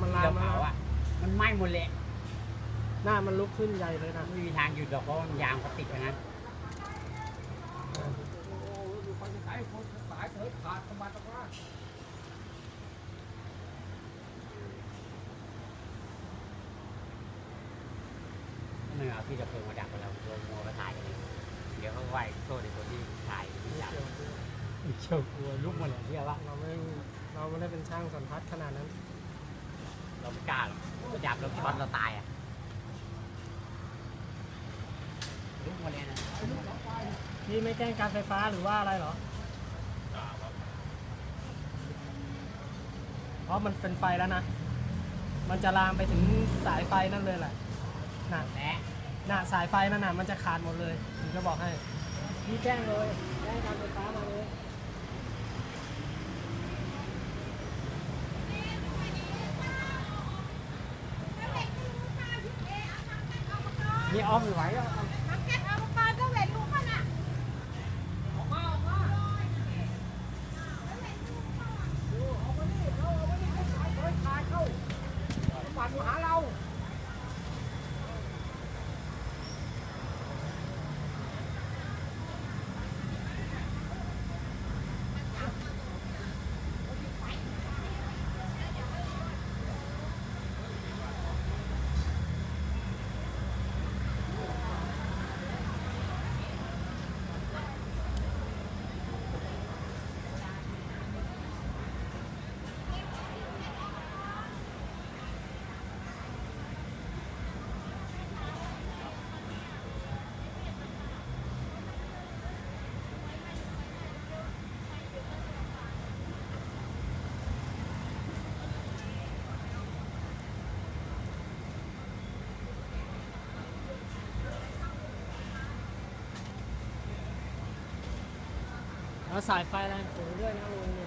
มันลาม เผาอ่ะมันไหม้หมดเลย หน้ามันลุกขึ้นใหญ่เลยนะ ไม่มีทางหยุดหรอกเพราะมันยางพลาสติกทั้งนั้นไม่เอาที่จะเพลิงมาดับเราโดนมัวมาถ่ายกันเองเดี๋ยวเขาไหวโทษในคนที่ถ่ายที่จับเชี่ยวกลัวลุกหมดเลยเชื่อปะ เราไม่ได้เป็นช่างสันทัดขนาดนั้น เราไม่กล้าหรอกจะดับเราช็อตเราตายอ่ะลุกหมดเลยนะ พี่ไม่แจ้งการไฟฟ้าหรือว่าอะไรเหรอเพราะมันเป็นไฟแล้วนะมันจะลามไปถึงสายไฟนั่นเลยแหละน่ะ และ น่ะสายไฟนั่นน่ะมันจะขาดหมดเลยผมจะบอกให้พี่แจ้งเลยแจ้งการไฟฟ้ามาเลย นี่อ้อมไม่ไหวแล้ว มันแค่เอามาก็เห็นลูกมันอ่ะแล้วสายไฟแรงสูงด้วยนะลุงเนี่ย